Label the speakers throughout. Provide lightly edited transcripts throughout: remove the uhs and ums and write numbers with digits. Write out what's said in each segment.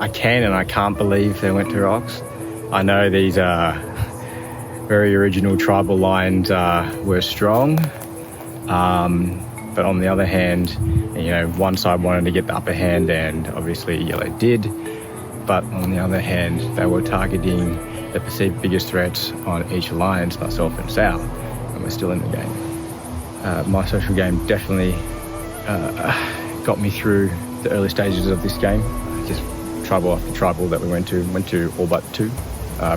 Speaker 1: I can and I can't believe they went to rocks. I know these very original tribal lines were strong, but on the other hand, you know, one side wanted to get the upper hand, and obviously yellow did. But on the other hand, they were targeting the perceived biggest threats on each alliance, myself and Sal, and we're still in the game. My social game definitely got me through the early stages of this game. Just tribal after tribal that we went to all but 2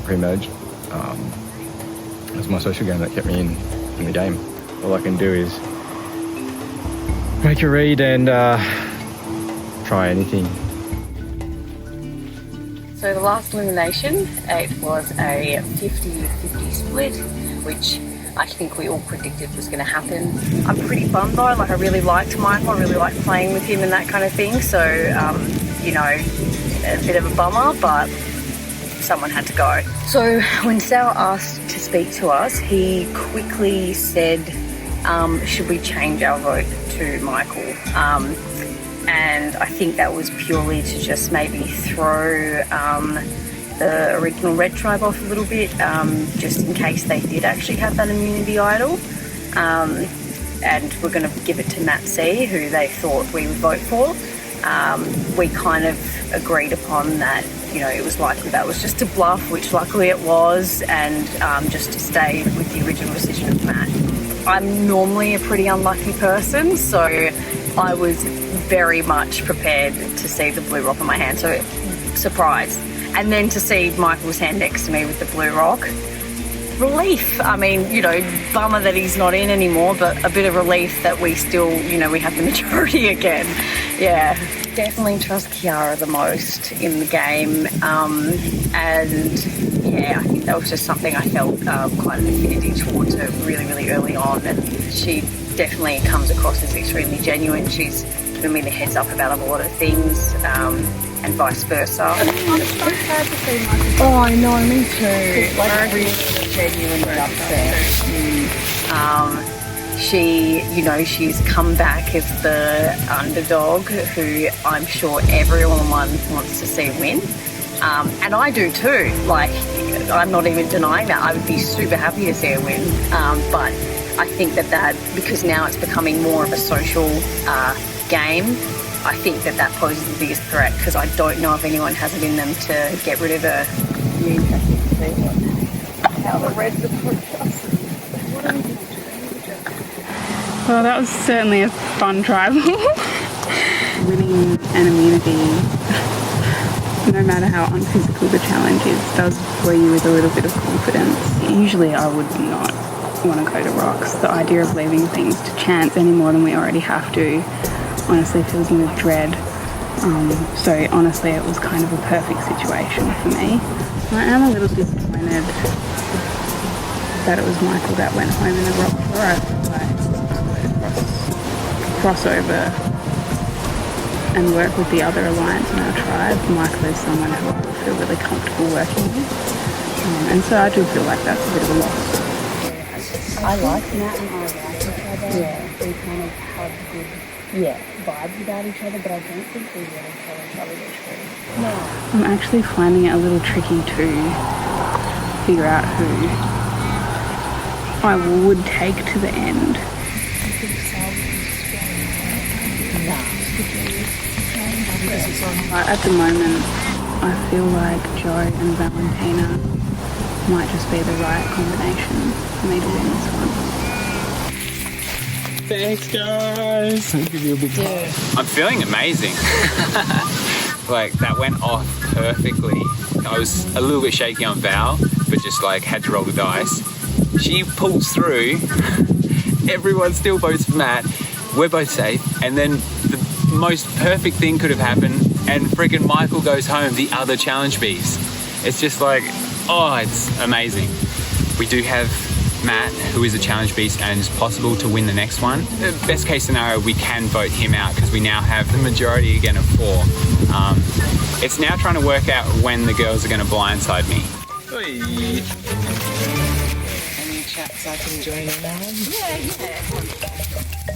Speaker 1: pre-merge. It was my social game that kept me in the game. All I can do is make a read and try anything.
Speaker 2: So the last elimination, it was a 50-50 split, which I think we all predicted was going to happen. I'm pretty bummed though, like I really liked Michael, I really liked playing with him and that kind of thing, so you know, a bit of a bummer, but someone had to go. So when Sal asked to speak to us, he quickly said, should we change our vote to Michael? And I think that was purely to just maybe throw the original Red Tribe off a little bit, just in case they did actually have that immunity idol. And we're going to give it to Matt C, who they thought we would vote for. We kind of agreed upon that, you know, it was likely that was just a bluff, which luckily it was, and just to stay with the original decision of Matt. I'm normally a pretty unlucky person, so I was very much prepared to see the blue rock on my hand, so surprised. And then to see Michael's hand next to me with the blue rock, relief. I mean, you know, bummer that he's not in anymore, but a bit of relief that we still, you know, we have the majority again. Yeah, definitely trust Kiara the most in the game, and yeah, I think that was just something I felt quite an affinity towards her really, really early on, and she definitely comes across as extremely genuine. She's given me the heads up about a lot of things, and vice versa. Oh, I know, me too. Like really genuine upset. She, you know, she's come back as the underdog who I'm sure everyone wants to see win. And I do too. Like, I'm not even denying that. I would be super happy to see her win. But I think that because now it's becoming more of a social game, I think that poses the biggest threat, because I don't know if anyone has it in them to get rid of her. How the Reds approach us.
Speaker 3: Well, that was certainly a fun tribal. Winning an immunity, no matter how unphysical the challenge is, does fill you with a little bit of confidence. Usually I would not want to go to rocks. The idea of leaving things to chance any more than we already have to honestly fills me with dread. So honestly it was kind of a perfect situation for me. I am a little disappointed that it was Michael that went home in a rock tour. I crossover and work with the other alliance in our tribe. Michael is someone who I feel really comfortable working with, and so I do feel like that's a bit of a loss.
Speaker 2: I like Matt and I like each other. Yeah, we kind of have good vibes about each other, but I don't think we really tell each other the truth. No.
Speaker 3: I'm actually finding it a little tricky to figure out who I would take to the end. At the moment, I feel like Joe and Valentina might just be the right combination for me to win this one.
Speaker 4: Thanks, guys. I'll give you a big hug.
Speaker 5: I'm feeling amazing. Like, that went off perfectly. I was a little bit shaky on Val, but just like had to roll the dice. She pulls through. Everyone still votes for Matt. We're both safe. And then the most perfect thing could have happened, and freaking Michael goes home, the other challenge beast. It's just like, oh, it's amazing. We do have Matt, who is a challenge beast, and it's possible to win the next one. The best case scenario, we can vote him out because we now have the majority again of 4. It's now trying to work out when the girls are going to blindside me.
Speaker 4: Hey.
Speaker 6: Any chats I can join in on?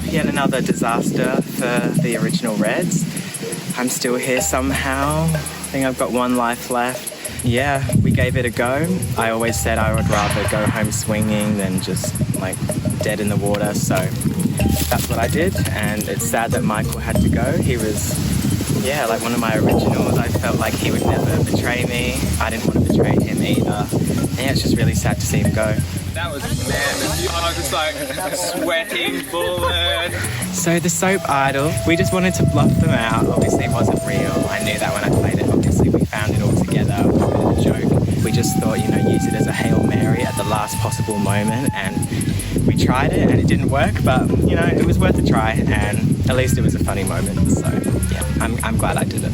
Speaker 7: Yet another disaster for the original Reds. I'm still here somehow. think I've got 1 life left. Yeah, we gave it a go. I always said I would rather go home swinging than just like dead in the water, so that's what I did. And it's sad that Michael had to go. He was, yeah, like one of my originals. I felt like he would never betray me. I didn't want to betray him either. And yeah, it's just really sad to see him go.
Speaker 5: That was madness. I was just like sweating bullet.
Speaker 7: So the soap idol, we just wanted to bluff them out. Obviously it wasn't real. I knew that when I played it. Obviously we found it all together. It was a bit of a joke. We just thought, you know, use it as a Hail Mary at the last possible moment, and we tried it and it didn't work, but you know, it was worth a try, and at least it was a funny moment. So yeah, I'm glad I did it.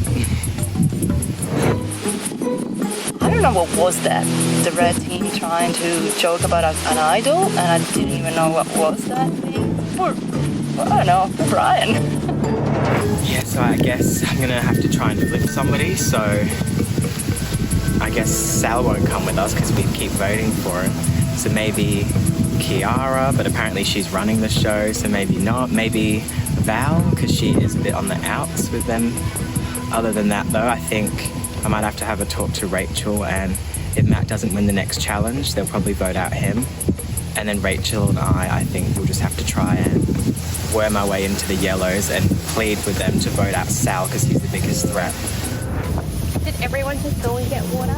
Speaker 8: I don't know what was that. The red team trying to joke about an idol, and I didn't even know what was that thing. Or, I don't know, Brian.
Speaker 7: Yeah, so I guess I'm gonna have to try and flip somebody, so I guess Sal won't come with us because we keep voting for him. So maybe Kiara, but apparently she's running the show, so maybe not. Maybe Val, because she is a bit on the outs with them. Other than that though, I think I might have to have a talk to Rachel, and if Matt doesn't win the next challenge, they'll probably vote out him. And then Rachel and I think we'll just have to try and worm our way into the yellows and plead with them to vote out Sal because he's the biggest threat.
Speaker 9: Did everyone just go and get water?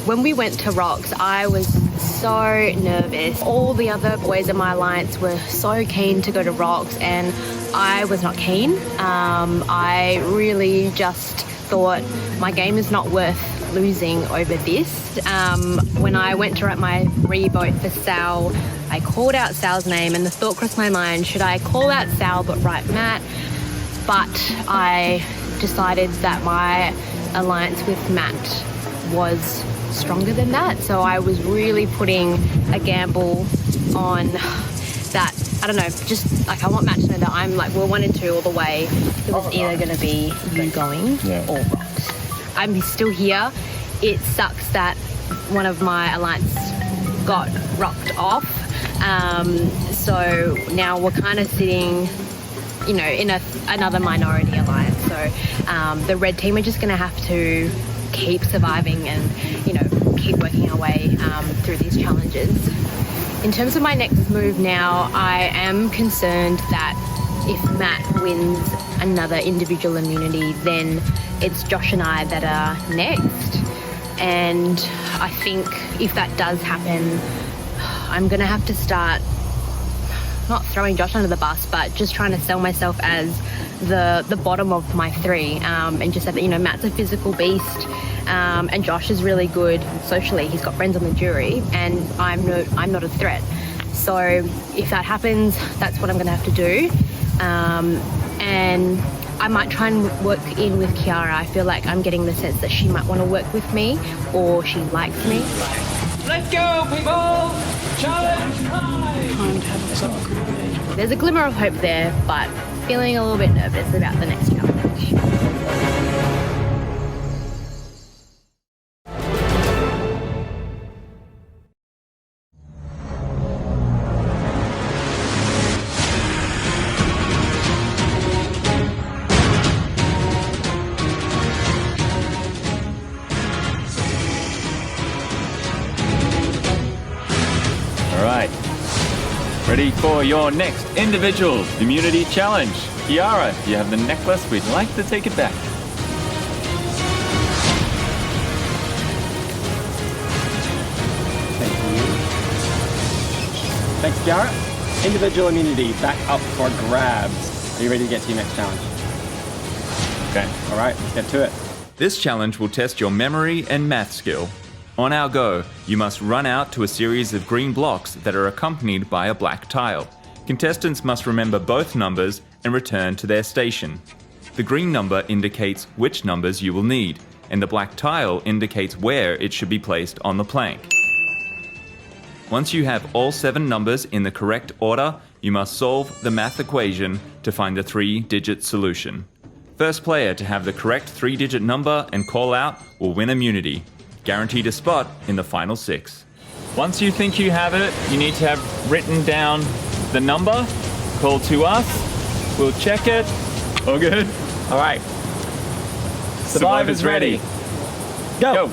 Speaker 9: When we went to Rocks, I was so nervous. All the other boys in my alliance were so keen to go to Rocks and I was not keen. I really just thought my game is not worth losing over this. When I went to write my re-vote for Sal, I called out Sal's name and the thought crossed my mind, should I call out Sal but write Matt? But I decided that my alliance with Matt was stronger than that, so I was really putting a gamble on that. I don't know, just like I want Matt to know that I'm like, we're 1 and 2 all the way. It was either going to be you going or Rocks. I'm still here. It sucks that one of my alliance got rocked off, so now we're kind of sitting, you know, in another minority alliance. So the red team are just going to have to keep surviving and, you know, keep working our way through these challenges. In terms of my next move now, I am concerned that if Matt wins another individual immunity, then it's Josh and I that are next. And I think if that does happen, I'm going to have to start not throwing Josh under the bus, but just trying to sell myself as the bottom of my 3, and just say that, you know, Matt's a physical beast, and Josh is really good socially. He's got friends on the jury, and I'm not a threat. So if that happens, that's what I'm going to have to do, and I might try and work in with Kiara. I feel like I'm getting the sense that she might want to work with me, or she likes me.
Speaker 4: Let's go, people! Challenge time!
Speaker 9: There's a glimmer of hope there, but feeling a little bit nervous about the next challenge.
Speaker 1: All right. Ready for your next individual immunity challenge. Kiara, you have the necklace. We'd like to take it back.
Speaker 10: Thank you. Thanks, Kiara. Individual immunity back up for grabs. Are you ready to get to your next challenge?
Speaker 1: Okay.
Speaker 10: All right, let's get to it.
Speaker 11: This challenge will test your memory and math skill. On our go, you must run out to a series of green blocks that are accompanied by a black tile. Contestants must remember both numbers and return to their station. The green number indicates which numbers you will need, and the black tile indicates where it should be placed on the plank. Once you have all 7 numbers in the correct order, you must solve the math equation to find the 3-digit solution. First player to have the correct 3-digit number and call out will win immunity. Guaranteed a spot in the final 6.
Speaker 1: Once you think you have it, you need to have written down the number, call to us, we'll check it. All good? All right. Survivor's ready.
Speaker 10: Go!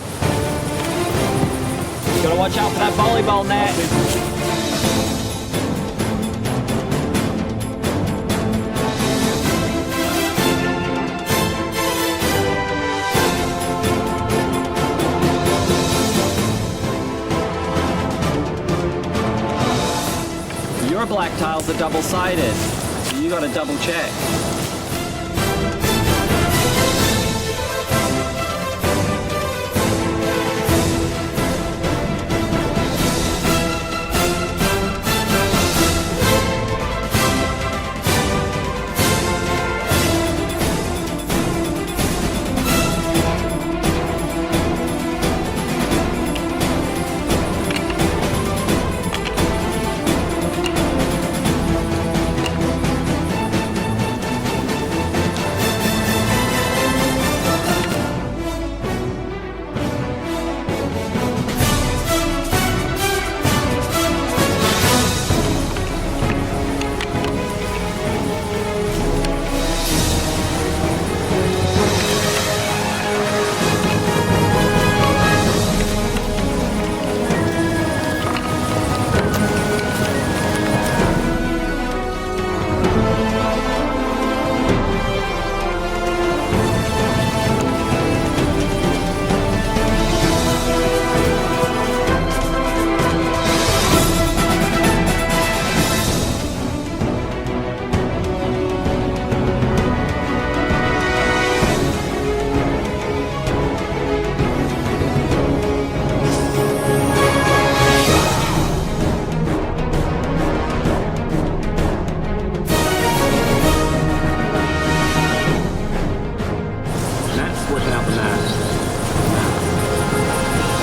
Speaker 10: Gotta watch out for that volleyball net. Your black tiles are double-sided, so you gotta double check.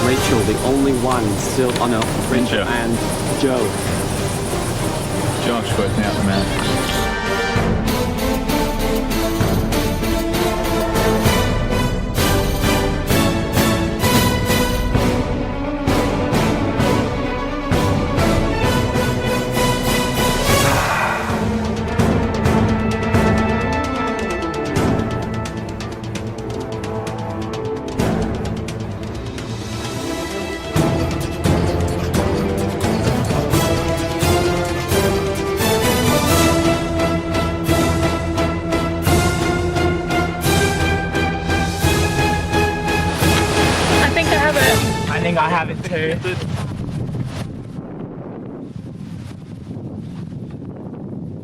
Speaker 10: Rachel, the only one still, oh no, Rachel and Joe.
Speaker 5: Josh working out the math.
Speaker 7: I think I have it too.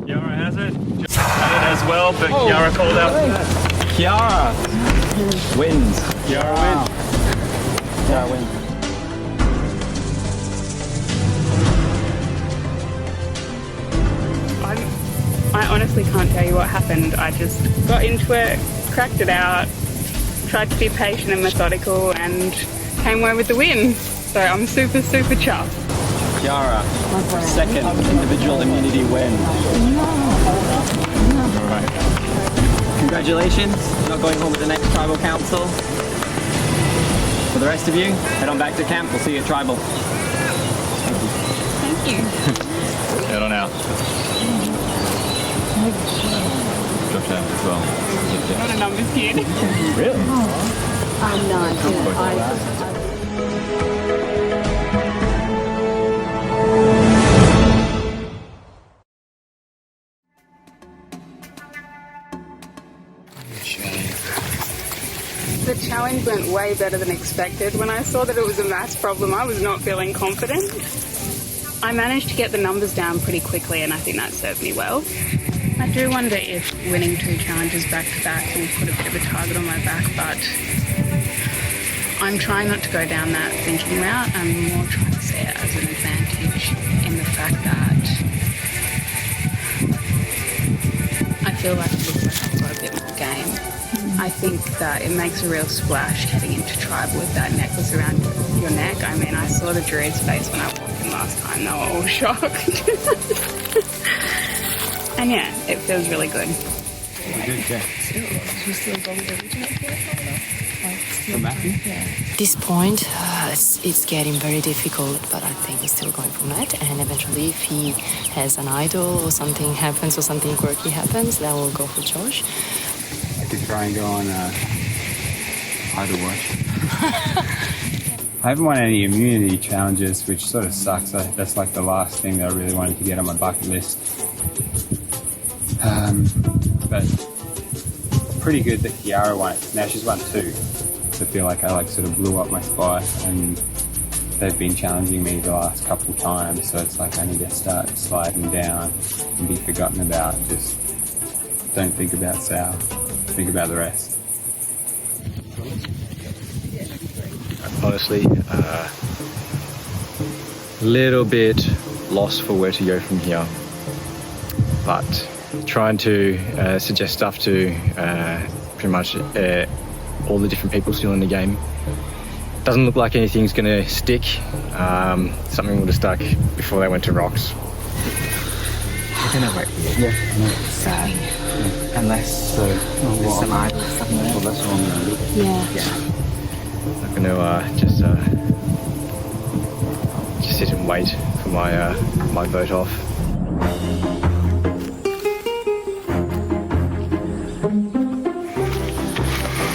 Speaker 11: Kiara has it. Joe had it as well, but Kiara called out.
Speaker 10: Kiara wins.
Speaker 11: Kiara wins.
Speaker 10: Kiara wins.
Speaker 3: I honestly can't tell you what happened. I just got into it, cracked it out, tried to be patient and methodical, and came away with the win. So I'm super, super chuffed.
Speaker 10: Kiara, second individual immunity win. Congratulations. You're not going home at the next tribal council. For the rest of you, head on back to camp. We'll see you at tribal.
Speaker 3: Thank you.
Speaker 11: Head on out. Josh has as well.
Speaker 3: Not a numbers kid.
Speaker 11: Really?
Speaker 2: I'm not.
Speaker 3: The challenge went way better than expected. When I saw that it was a maths problem, I was not feeling confident. I managed to get the numbers down pretty quickly, and I think that served me well. I do wonder if winning 2 challenges back to back will put a bit of a target on my back, but I'm trying not to go down that thinking route. I'm more trying to see it as an advantage in the fact that I feel like it looks like I've got a bit more game. I think that it makes a real splash heading into tribal with that necklace around your neck. I mean, I saw the druid's face when I walked in last time. They were all shocked. And yeah, it feels really good.
Speaker 8: At this point, it's getting very difficult, but I think he's still going for that. And eventually, if he has an idol or something happens or something quirky happens, then we'll go for Josh.
Speaker 5: I could try and go on idol watch.
Speaker 12: I haven't won any immunity challenges, which sort of sucks. That's like the last thing that I really wanted to get on my bucket list. But pretty good that Kiara won it. Now she's won 2. So I feel like I like sort of blew up my spot, and they've been challenging me the last couple of times. So it's like I need to start sliding down and be forgotten about. Just don't think about Sal. Think about the rest.
Speaker 1: Honestly, a little bit lost for where to go from here, but trying to suggest stuff to pretty much all the different people still in the game. Doesn't look like anything's going to stick. Something would have stuck before they went to rocks.
Speaker 7: We're gonna wait for you. Yeah. Sad. Yeah. Unless there's some idols somewhere.
Speaker 12: Well, that's what I'm going to do.
Speaker 7: Yeah.
Speaker 1: I'm going to just sit and wait for my vote off.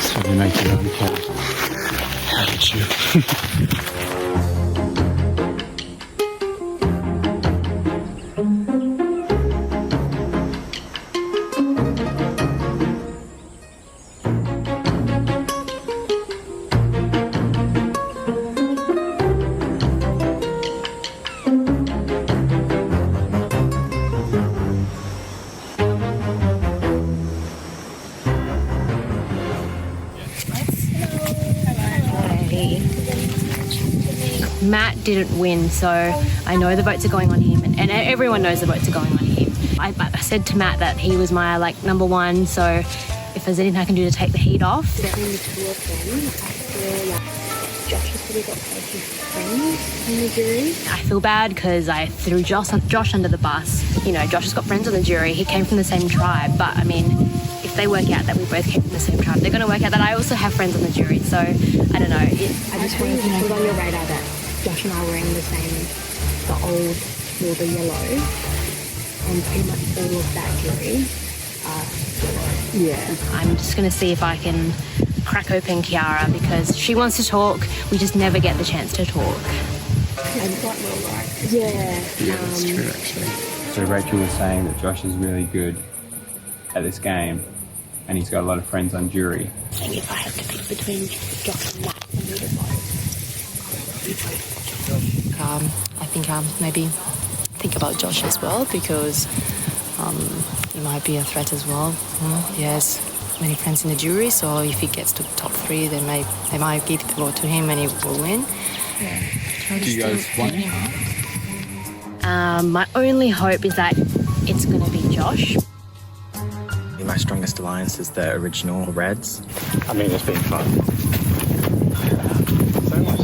Speaker 12: So you make your own call. How did you?
Speaker 9: Matt didn't win, so I know the votes are going on him, and everyone knows the votes are going on him. I said to Matt that he was my number one, so if there's anything I can do to take the heat off.
Speaker 13: Between the two of them, I feel like Josh has probably got quite a few friends in the jury.
Speaker 9: I feel bad because I threw Josh under the bus. You know, Josh has got friends on the jury. He came from the same tribe, but I mean, if they work out that we both came from the same tribe, they're going to work out that I also have friends on the jury. So I don't know.
Speaker 13: I just wanted to put on your radar that Josh and I were in the old silver yellow, and pretty much all of that jury are yellow. Yeah.
Speaker 9: I'm just going to see if I can crack open Kiara because she wants to talk. We just never get the chance to talk.
Speaker 13: And quite well liked. Yeah.
Speaker 12: Yeah, that's true actually. So Rachel was saying that Josh is really good at this game, and he's got a lot of friends on jury.
Speaker 13: And if I have to pick between Josh and Matt, I need to vote.
Speaker 8: I think maybe think about Josh as well because he might be a threat as well. He has many friends in the jury, so if he gets to the top 3, they might give the vote to him and he will win.
Speaker 12: Yeah. Do you guys want him?
Speaker 9: My only hope is that it's going to be Josh.
Speaker 7: My strongest alliance is the original Reds.
Speaker 1: I mean, it's been fun.
Speaker 7: So much.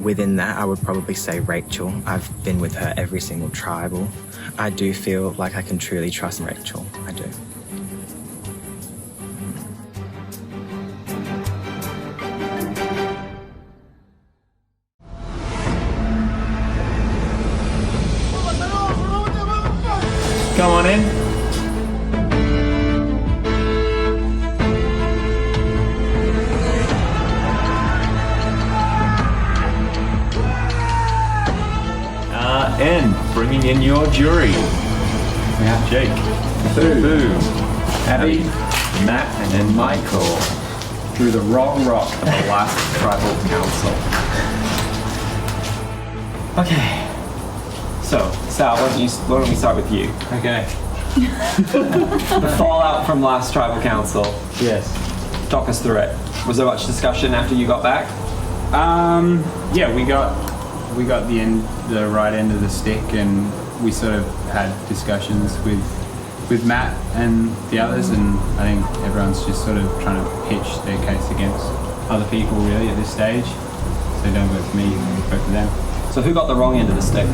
Speaker 7: Within that, I would probably say Rachel. I've been with her every single tribal. I do feel like I can truly trust Rachel. I do.
Speaker 11: Come on in. And bringing in your jury. We have Jake, Boo, Abby, Matt, and then Michael.
Speaker 10: Through the wrong rock of the last tribal council. Okay. So, Sal, why don't we start with you?
Speaker 12: Okay.
Speaker 10: The fallout from last tribal council.
Speaker 12: Yes.
Speaker 10: Talk us through it. Was there much discussion after you got back?
Speaker 12: Yeah, we got the right end of the stick, and we sort of had discussions with Matt and the others, and I think everyone's just sort of trying to pitch their case against other people really at this stage. So don't vote for me, vote for them.
Speaker 10: So who got the wrong end of the stick?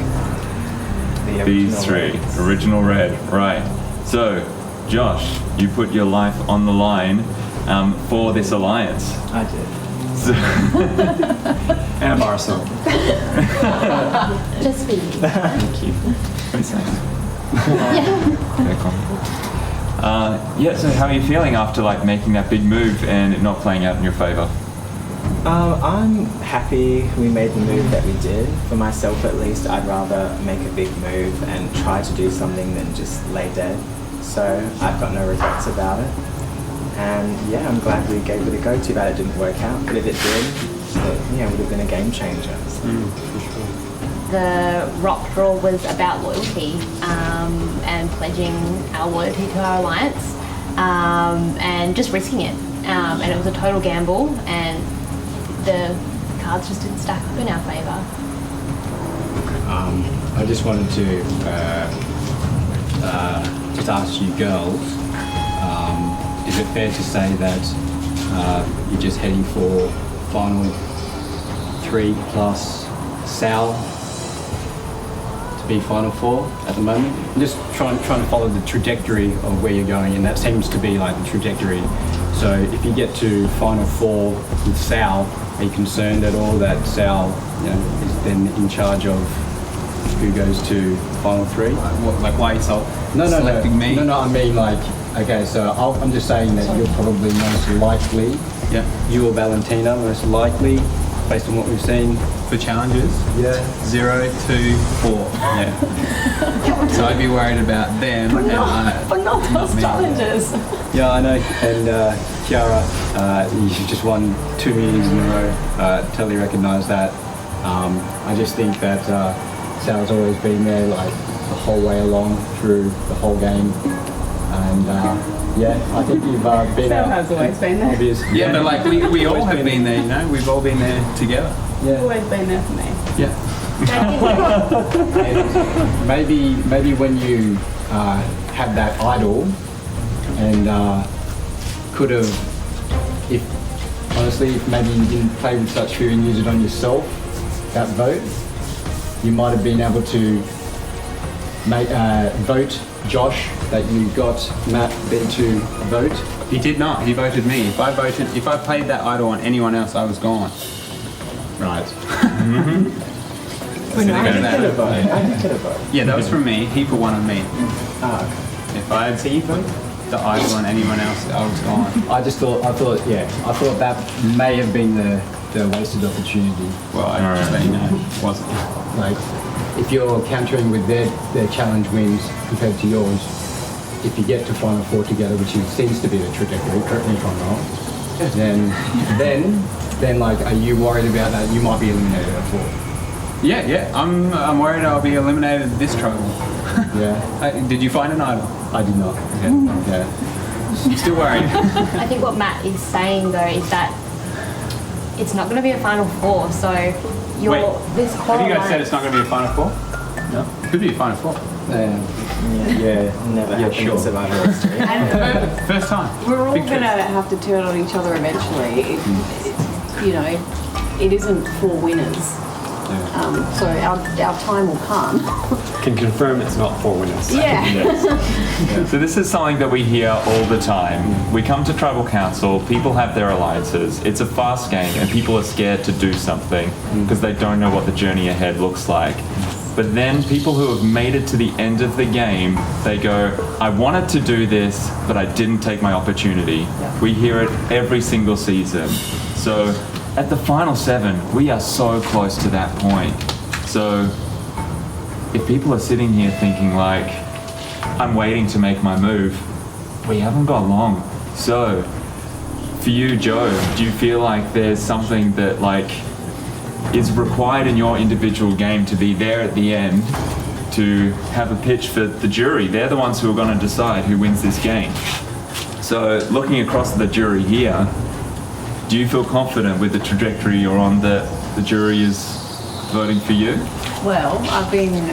Speaker 11: These three. Original Red, right. So, Josh, you put your life on the line for this alliance.
Speaker 10: I did.
Speaker 11: So
Speaker 10: and Marcel.
Speaker 13: Just me.
Speaker 10: Thank you.
Speaker 11: Yeah, so how are you feeling after making that big move and it not playing out in your favour?
Speaker 7: I'm happy we made the move that we did. For myself at least, I'd rather make a big move and try to do something than just lay dead. So I've got no regrets about it. And yeah, I'm glad we gave it a go. Too bad it didn't work out, but if it did, it would have been a game changer. So.
Speaker 12: For sure.
Speaker 9: The rock draw was about loyalty and pledging our loyalty to our alliance and just risking it. And it was a total gamble, and the cards just didn't stack up in our favour.
Speaker 1: I just wanted to just ask you girls, is it fair to say that you're just heading for final 3 plus Sal to be final 4 at the moment? I'm just trying to follow the trajectory of where you're going, and that seems to be like the trajectory. So if you get to final 4 with Sal, are you concerned at all that Sal, is then in charge of who goes to final 3?
Speaker 5: Like why are you selecting me?
Speaker 1: No, I mean like, okay, so I'm just saying that you're probably most likely, you or Valentina most likely, based on what we've seen.
Speaker 5: For challenges?
Speaker 1: Yeah.
Speaker 5: 0, 2, 4. Yeah. So I'd be worried about them.
Speaker 2: But not those challenges.
Speaker 1: Yeah, I know. And Kiara, you just won 2 meetings in a row. Totally recognise that. I just think that Sal's always been there like the whole way along through the whole game. And I think you've been
Speaker 3: Sal has always been there.
Speaker 1: Obvious.
Speaker 5: Yeah, but like we all have been there, We've all been there together.
Speaker 1: Yeah.
Speaker 3: Always been there for me.
Speaker 1: Yeah. maybe when you had that idol and could have, if maybe you didn't play with such fear and use it on yourself, that vote, you might have been able to vote Josh that you got Matt then to vote.
Speaker 5: He did not. He voted me. If I played that idol on anyone else, I was gone.
Speaker 1: Right.
Speaker 7: I did a vote.
Speaker 5: Yeah, that was from me. He put one on me. If I had the idol on anyone else, I was gone.
Speaker 1: I thought that may have been the wasted opportunity.
Speaker 5: Well, I just let you know, it wasn't.
Speaker 1: Like, if you're countering with their challenge wins compared to yours, if you get to final 4 together, which seems to be the trajectory, correct me if I'm wrong, then like, are you worried about that? You might be eliminated at 4.
Speaker 5: Yeah. I'm worried I'll be eliminated this trouble.
Speaker 1: Yeah.
Speaker 5: Did you find an idol?
Speaker 1: I did not.
Speaker 5: Okay.
Speaker 1: Yeah.
Speaker 5: Still worried.
Speaker 9: I think what Matt is saying though is that it's not going to be a final 4, so this core
Speaker 5: have you guys
Speaker 9: alliance-
Speaker 5: said it's not going to be a final 4? No. It could be a final 4.
Speaker 7: Never happened in survival history.
Speaker 5: First time.
Speaker 2: We're all going to have to turn on each other eventually. It isn't for winners. So our time will come.
Speaker 12: Can confirm it's not 4 winners.
Speaker 11: So this is something that we hear all the time. We come to Tribal Council, people have their alliances, it's a fast game and people are scared to do something because they don't know what the journey ahead looks like. But then people who have made it to the end of the game, they go, I wanted to do this, but I didn't take my opportunity. We hear it every single season. So at the final 7, we are so close to that point. So if people are sitting here thinking like, I'm waiting to make my move, we haven't got long. So for you, Joe, do you feel like there's something that like is required in your individual game to be there at the end to have a pitch for the jury? They're the ones who are going to decide who wins this game. So looking across the jury here, do you feel confident with the trajectory you're on that the jury is voting for you?
Speaker 2: Well, I've been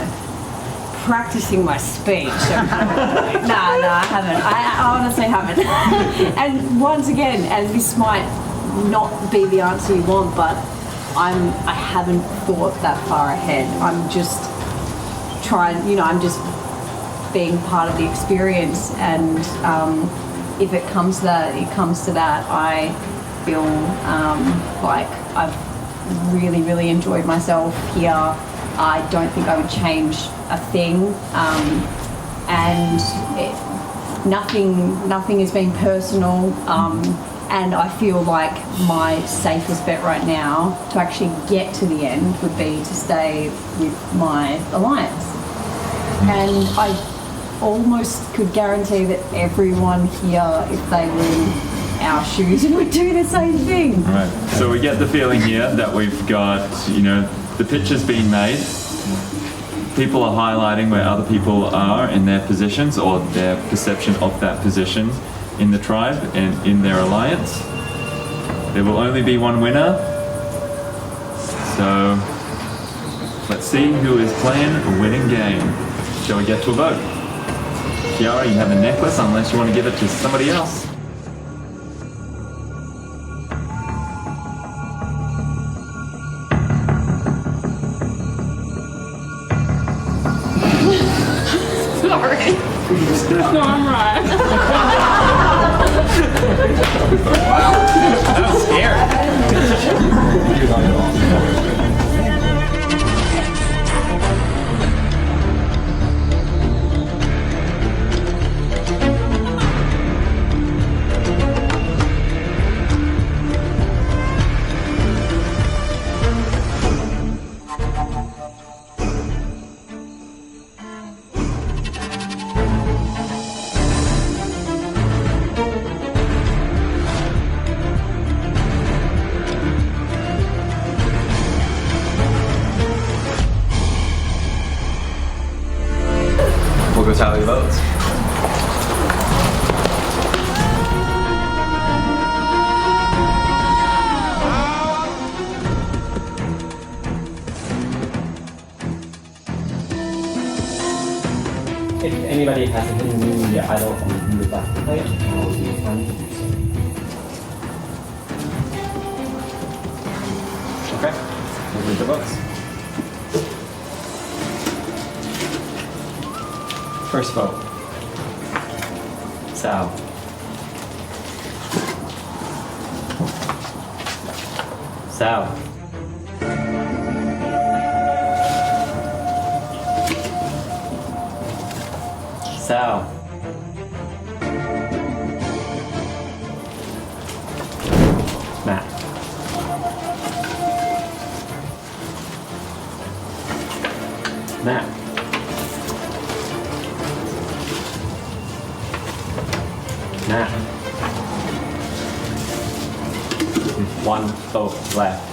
Speaker 2: practicing my speech. No, I haven't. I honestly haven't. And once again, and this might not be the answer you want, but I haven't thought that far ahead. I'm just trying, I'm just being part of the experience, and if it comes to that, it comes to that. I feel like I've really enjoyed myself here. I don't think I would change a thing, and nothing has been personal,
Speaker 14: And I feel like my safest bet right now to actually get to the end would be to stay with my alliance. And I almost could guarantee that everyone here, if they were in our shoes, would do the same thing.
Speaker 11: Right. So we get the feeling here that we've got, the picture's been made. People are highlighting where other people are in their positions or their perception of that position in the tribe and in their alliance. There will only be one winner. So let's see who is playing a winning game. Shall we get to a vote? Kiara, you have a necklace unless you want to give it to somebody else.
Speaker 3: Sorry. No, I'm right.
Speaker 10: That was scary. We'll go tally the votes. If anybody has anything in the idol on the back page, I will be fine to do so. Okay, we'll read the votes. First vote. Sal. Sal. Sal. Matt. Matt. Matt. One vote left.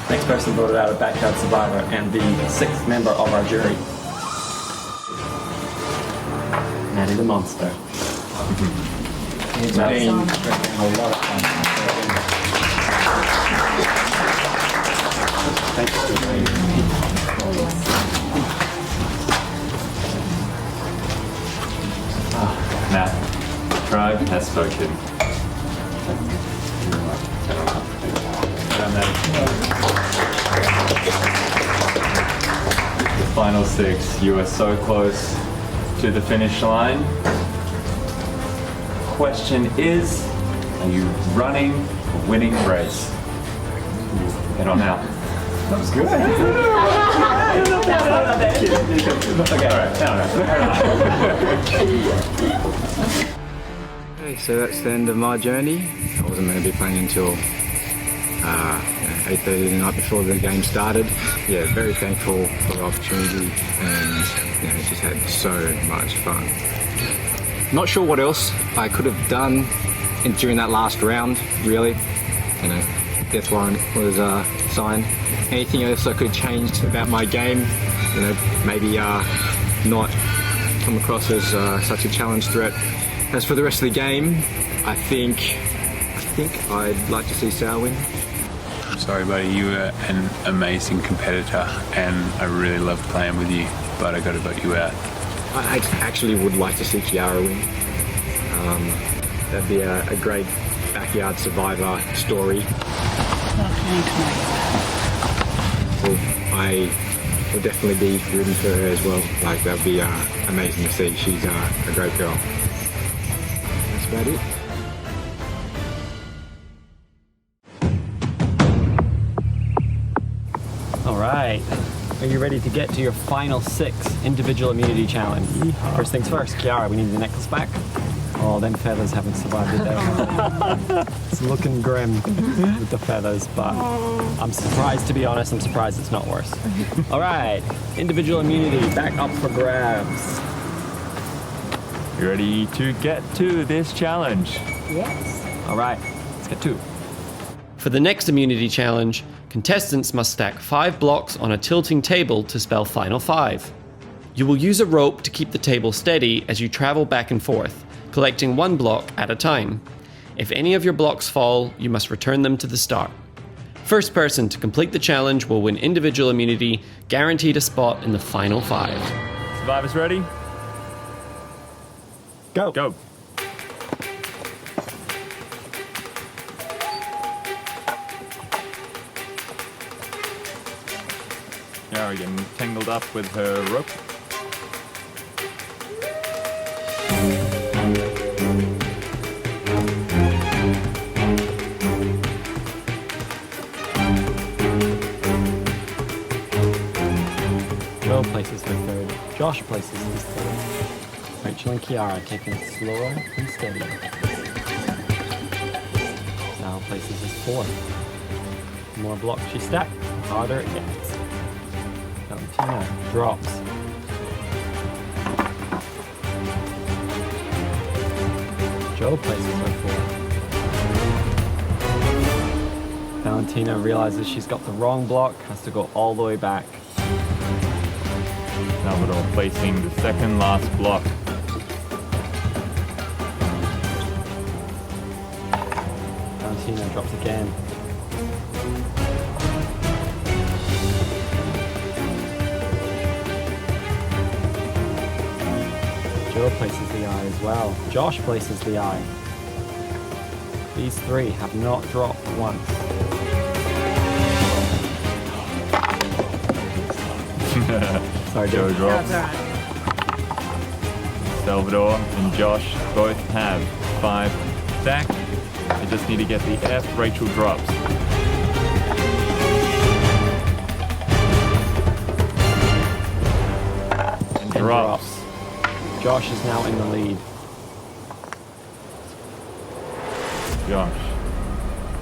Speaker 10: Next person voted out a backyard survivor and the sixth member of our jury. Maddie the monster. It's been a lot of fun. Thank you.
Speaker 11: Matt, tribe has spoken. The final six. You are so close to the finish line. Question is, are you running a winning race? Head on out. That was good.
Speaker 1: Okay, so that's the end of my journey. I wasn't going to be playing until 8:30 the night before the game started. Yeah, very thankful for the opportunity and just had so much fun. Not sure what else I could have done during that last round, really. Death warrant was signed. Anything else I could have changed about my game, maybe not come across as such a challenge threat. As for the rest of the game, I think I'd like to see Sal win.
Speaker 15: Sorry, buddy, you were an amazing competitor and I really loved playing with you, but I got to vote you out.
Speaker 1: I actually would like to see Kiara win. That'd be a great backyard survivor story. Well, I will definitely be rooting for her as well. Like, that'd be amazing to see. She's a great girl. That's about it.
Speaker 10: All right, Are you ready to get to your final 6 individual immunity challenge? First things first, Kiara, we need the necklace back. Oh, them feathers haven't survived the day. It's looking grim with the feathers, but I'm surprised, to be honest, I'm surprised it's not worse. All right, individual immunity back up for grabs.
Speaker 11: You ready to get to this challenge?
Speaker 14: Yes.
Speaker 10: All right, let's get to it. For the next immunity challenge, contestants must stack 5 blocks on a tilting table to spell Final 5. You will use a rope to keep the table steady as you travel back and forth, collecting 1 block at a time. If any of your blocks fall, you must return them to the start. First person to complete the challenge will win individual immunity, guaranteed a spot in the Final 5.
Speaker 11: Survivors ready?
Speaker 10: Go.
Speaker 11: Go. Kiara getting tangled up with her rope.
Speaker 10: Joe places her third. Josh places his third. Rachel and Kiara taking it slower and steady. Sal places his fourth. The more blocks she stacks, the harder it gets. Valentina drops. Joe places her fourth. Valentina realizes she's got the wrong block, has to go all the way back.
Speaker 11: Salvador placing the second last block.
Speaker 10: Valentina drops again. Joe places the eye as well. Josh places the eye. These 3 have not dropped once. Sorry,
Speaker 11: Joe drops.
Speaker 14: That's all right.
Speaker 11: Salvador and Josh both have 5 stacked. They just need to get the F. Rachel drops. And drops.
Speaker 10: Josh is now in the lead.
Speaker 11: Josh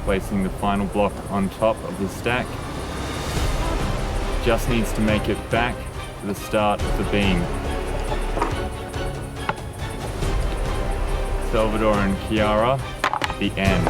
Speaker 11: placing the final block on top of the stack. Just needs to make it back to the start of the beam. Salvador and Kiara, the end.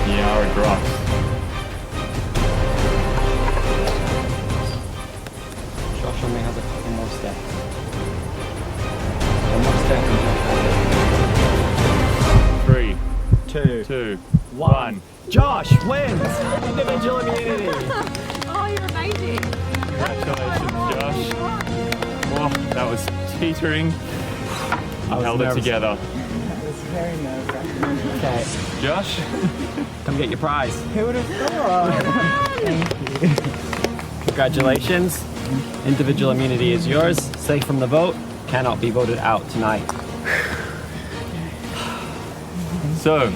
Speaker 11: Kiara drops.
Speaker 10: Josh only has a couple more steps. One more step and
Speaker 11: 3, 2, 1.
Speaker 10: Josh wins individual immunity.
Speaker 2: Oh, you're amazing.
Speaker 11: Congratulations, Josh. Whoa, that was teetering. I held it
Speaker 10: nervous.
Speaker 11: together.
Speaker 6: That was very nerve-wracking.
Speaker 10: Okay,
Speaker 11: Josh,
Speaker 10: come get your prize.
Speaker 6: Who would have thought? Thank you.
Speaker 10: Congratulations. Individual immunity is yours. Safe from the vote. Cannot be voted out tonight.
Speaker 11: so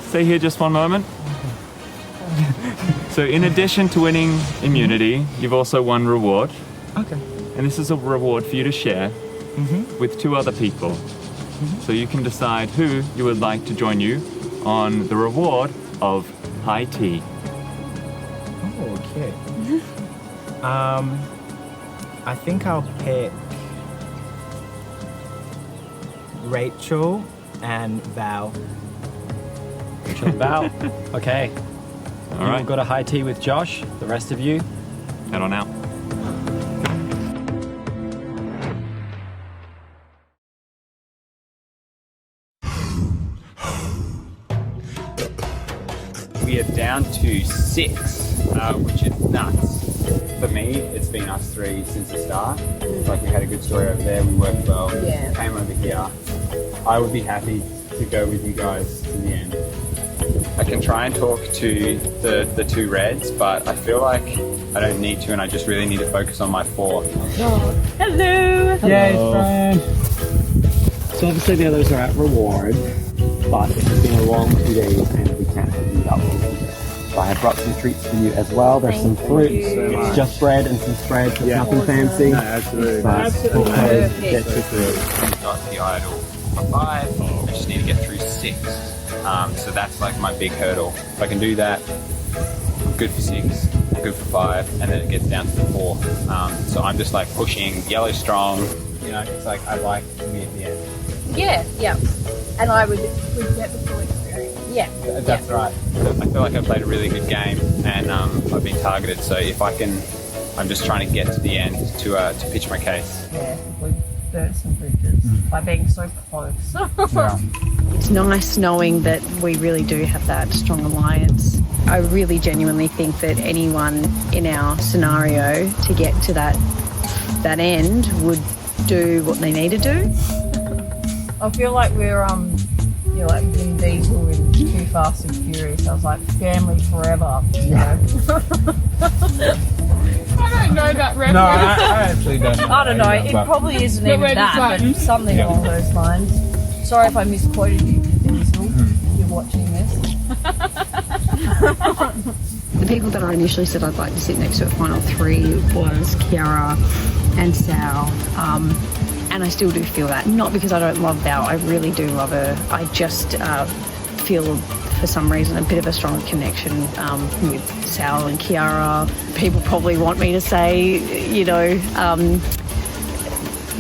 Speaker 11: stay here just one moment. So in addition to winning immunity, you've also won reward.
Speaker 6: Okay.
Speaker 11: And this is a reward for you to share with 2 other people. So you can decide who you would like to join you on the reward of high tea.
Speaker 6: Oh, okay. I think I'll pick Rachel and Val.
Speaker 10: Rachel and Val. Okay.
Speaker 11: All
Speaker 10: You
Speaker 11: right.
Speaker 10: will go to high tea with Josh. The rest of you,
Speaker 11: Head on out.
Speaker 5: We are down to 6, which is nuts.
Speaker 12: For me, it's been us 3 since the start. Like we had a good story over there, we worked well,
Speaker 2: Yeah.
Speaker 12: came over here. I would be happy to go with you guys to the end. I can try and talk to the two reds, but I feel like I don't need to, and I just really need to focus on my 4.
Speaker 2: Hello.
Speaker 16: Yay, Brian. So obviously the others are at reward, but it has been a long 2 days and we can't meet up. So I have brought some treats for you as well. There's some fruit, it's just bread and some spreads, it's nothing fancy.
Speaker 12: No, absolutely.
Speaker 16: But we'll get to food.
Speaker 12: Got the idol for 5. I just need to get through 6. So that's like my big hurdle. If I can do that, I'm good for 6, good for 5, and then it gets down to 4. So I'm just like pushing yellow strong. You know, it's like I like me at the end.
Speaker 14: Yeah, yeah. And I would get the full experience. Yeah.
Speaker 12: That's right. I feel like I played a really good game, and I've been targeted. So if I can, I'm just trying to get to the end to pitch my case.
Speaker 14: Yeah, we burnt some bridges by being so close. It's nice knowing that we really do have that strong alliance. I really genuinely think that anyone in our scenario to get to that end would do what they need to do.
Speaker 17: I feel like we're you're like Vin Diesel in Too Fast and Furious. I was like, family forever. You know?
Speaker 3: I don't know that reference.
Speaker 12: No, I actually don't know.
Speaker 17: I don't know. It probably isn't even that, but something along those lines. Sorry if I misquoted you, Vin Diesel. If you're watching this.
Speaker 2: The people that I initially said I'd like to sit next to at final 3 was Kiara and Sal. And I still do feel that. Not because I don't love Val, I really do love her. I just feel, for some reason, a bit of a stronger connection with Sal and Kiara. People probably want me to say, you know,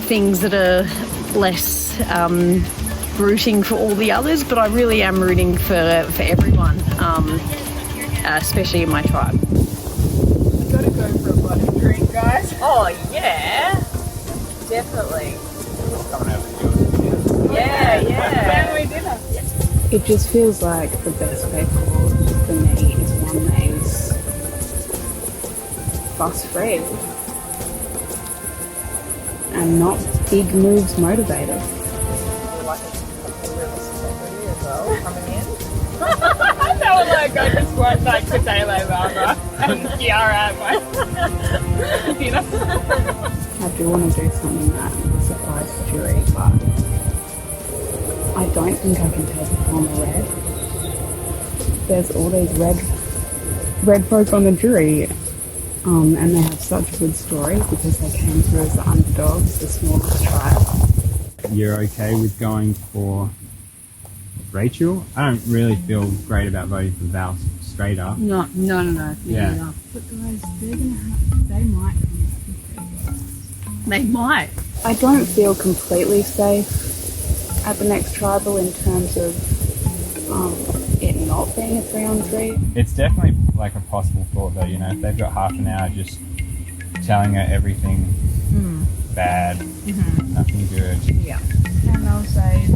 Speaker 2: things that are less rooting for all the others, but I really am rooting for everyone, especially in my tribe.
Speaker 3: We've got to go for a bloody drink, guys.
Speaker 17: Oh, yeah. Definitely. Yeah.
Speaker 3: Family dinner. It just feels like the best way forward for me is one that is fuss-free and not big moves motivated.
Speaker 17: Like a real celebrity as well coming in.
Speaker 3: That was like I just watched like Potato Mama and Kiara at my dinner. I do want to do something that surprise the jury, but I don't think I can take it on the red. There's all these red folk on the jury, and they have such a good story because they came through as the underdogs, the smallest tribe.
Speaker 12: You're okay with going for Rachel? I don't really feel great about voting for Val straight up.
Speaker 3: No.
Speaker 12: Yeah.
Speaker 3: But guys, they might. They might. I don't feel completely safe at the next tribal in terms of it not being a 3-on-3.
Speaker 12: It's definitely like a possible thought though, you know, if they've got half an hour just telling her everything bad, nothing good.
Speaker 3: Yeah. And I'll say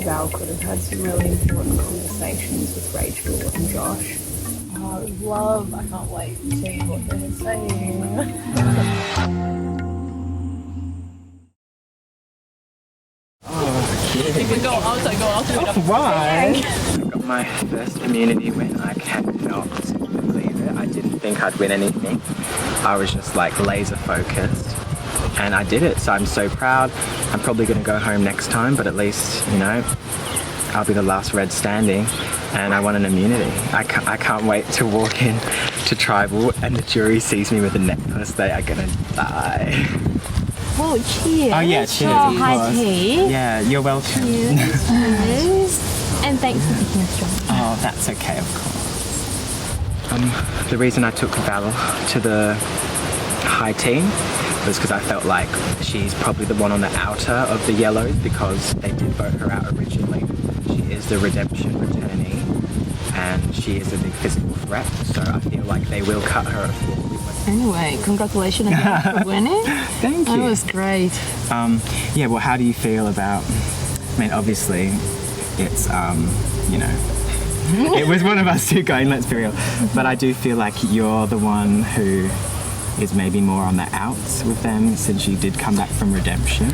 Speaker 3: Val could have had some really important conversations with Rachel and Josh.
Speaker 17: Oh, love. I can't wait to see what they're saying.
Speaker 7: You can go outside, Why? I got my first immunity win. I cannot believe it. I didn't think I'd win anything. I was just like laser focused and I did it. So I'm so proud. I'm probably going to go home next time, but at least, you know, I'll be the last red standing and I won an immunity. I can't wait to walk in to tribal and the jury sees me with a necklace. They are going to die.
Speaker 13: Oh, cheers.
Speaker 7: Oh yeah, cheers.
Speaker 13: Oh, high tea.
Speaker 7: Yeah, you're welcome.
Speaker 13: Cheers. And thanks for picking us strong.
Speaker 7: Oh, that's okay, of course. The reason I took Val to the high team was because I felt like she's probably the one on the outer of the yellows because they did vote her out originally. She is the redemption returnee and she is a big physical threat, so I feel like they will cut her at 4.
Speaker 13: Anyway, congratulations again for winning.
Speaker 7: Thank you.
Speaker 13: That was great.
Speaker 7: Yeah, well, how do you feel about, I mean, obviously, it's, you know, it was one of us two going, let's be real, but I do feel like you're the one who is maybe more on the outs with them since you did come back from redemption.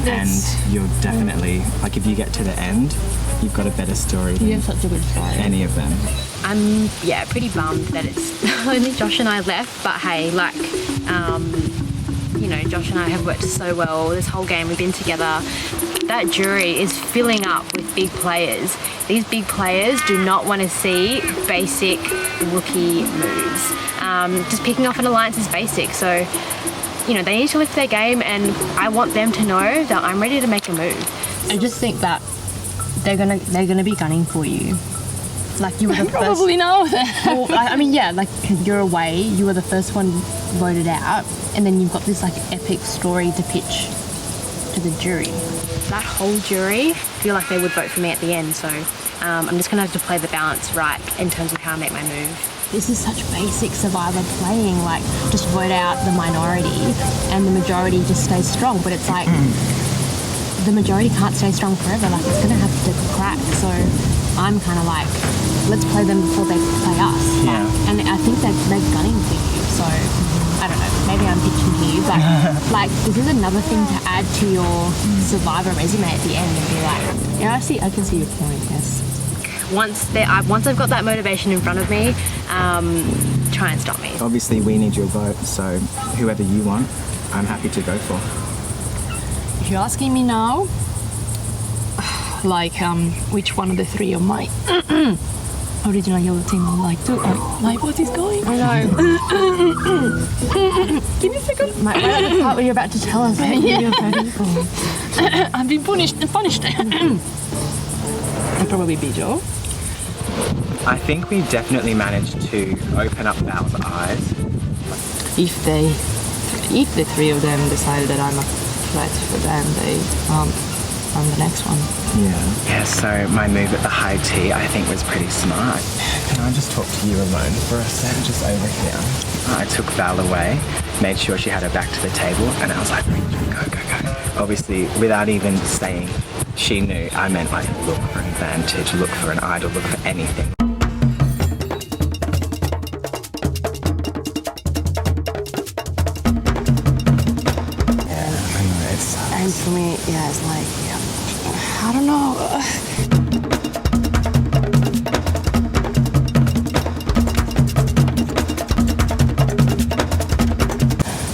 Speaker 13: Yes.
Speaker 7: And you're definitely, like if you get to the end, you've got a better story
Speaker 9: You
Speaker 7: than
Speaker 9: have such a good story.
Speaker 7: any of them.
Speaker 9: I'm pretty bummed that it's only Josh and I left, but hey, like, you know, Josh and I have worked so well this whole game. We've been together. That jury is filling up with big players. These big players do not want to see basic rookie moves. Just picking off an alliance is basic, so you know they need to lift their game, and I want them to know that I'm ready to make a move.
Speaker 14: I just think that they're gonna be gunning for you. Like you were the
Speaker 9: Probably
Speaker 14: first. Well, I mean, yeah, like 'cause you're away, you were the first one voted out, and then you've got this like epic story to pitch to the jury.
Speaker 9: That whole jury feel like they would vote for me at the end, so I'm just gonna have to play the balance right in terms of how I make my move.
Speaker 14: This is such basic Survivor playing, like just vote out the minority and the majority just stays strong, but it's like the majority can't stay strong forever, like it's gonna have to crack, so I'm kind of like, let's play them before they play us.
Speaker 7: Yeah.
Speaker 14: And I think they're gunning for you, so I don't know, maybe I'm pitching here, but like this is another thing to add to your Survivor resume at the end and be like, yeah, I can see your point, yes.
Speaker 9: Once I've got that motivation in front of me, try and stop me.
Speaker 7: Obviously, we need your vote, so whoever you want, I'm happy to go for.
Speaker 14: If you're asking me now, like which one of the three of my original yellow team I would like to, my vote is going.
Speaker 9: I know.
Speaker 14: Give me a second. Right at the part where you're about to tell us what you're voting for. I've been punished. I'd probably be Joe.
Speaker 7: I think we definitely managed to open up Val's eyes.
Speaker 8: If the three of them decided that I'm a threat for them, I'm the next one.
Speaker 7: Yeah, so my move at the high tea I think was pretty smart. Can I just talk to you alone for a sec, just over here? I took Val away, made sure she had her back to the table, and I was like, go. Obviously, without even saying, she knew I meant like look for an advantage, look for an idol, look for anything.
Speaker 8: And for me, yeah, it's like, I don't know.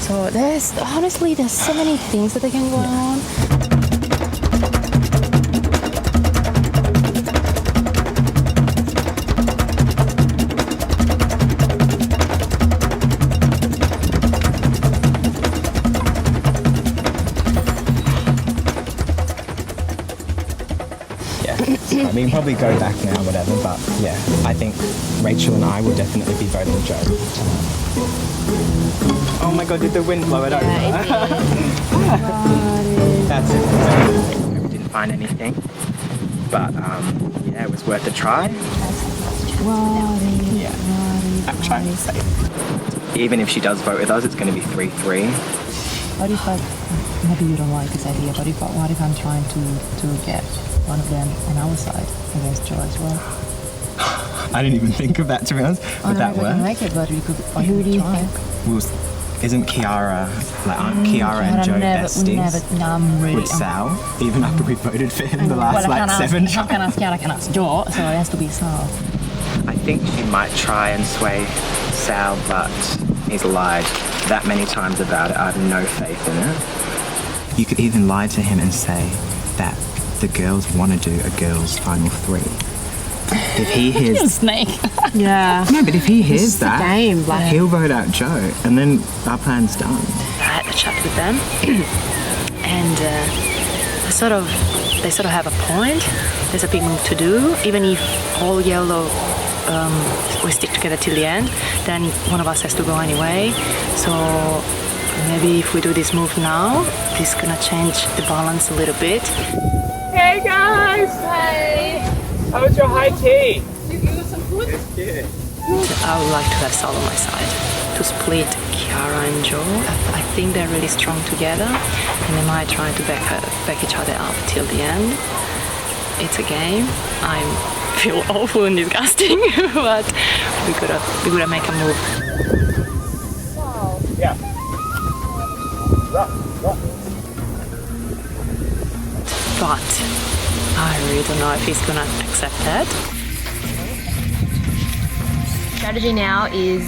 Speaker 8: So there's so many things that they can go on.
Speaker 7: We can probably go back now, whatever, but yeah, I think Rachel and I will definitely be voting Joe. Oh my god, did the wind blow it over? That's it. We didn't find anything, but yeah, it was worth a try. Yeah, I'm trying to save. Even if she does vote with us, it's going to be 3-3.
Speaker 8: What if maybe you don't like this idea, but what if I'm trying to get one of them on our side against Joe as well?
Speaker 7: I didn't even think of that, to be honest. Would that work?
Speaker 8: Make it, but we could. Who do you think?
Speaker 7: Well, isn't Kiara, like, aren't Kiara and Joe besties with Sal, even after we voted for him the last, like, 7 times?
Speaker 14: I can ask Kiara, I can ask Joe, so it has to be Sal.
Speaker 7: I think she might try and sway Sal, but he's lied that many times about it. I have no faith in it. You could even lie to him and say that the girls want to do a girls' final 3. If he hears
Speaker 14: snake.
Speaker 8: Yeah.
Speaker 7: No, but if he hears
Speaker 8: It's
Speaker 7: that,
Speaker 8: the game, like.
Speaker 7: he'll vote out Joe, and then our plan's done.
Speaker 8: I had a chat with them, and they sort of have a point. There's a big move to do. Even if all yellow we stick together till the end, then one of us has to go anyway. So maybe if we do this move now, this is gonna change the balance a little bit.
Speaker 4: Hey guys! Hey! How was your high tea?
Speaker 8: Did you get some food?
Speaker 4: Yeah.
Speaker 8: I would like to have Sal on my side, to split Kiara and Joe. I think they're really strong together, and they might try to back each other up till the end. It's a game. I feel awful and disgusting, but we gotta make a move.
Speaker 4: Yeah.
Speaker 8: But I really don't know if he's gonna accept that.
Speaker 9: Strategy now is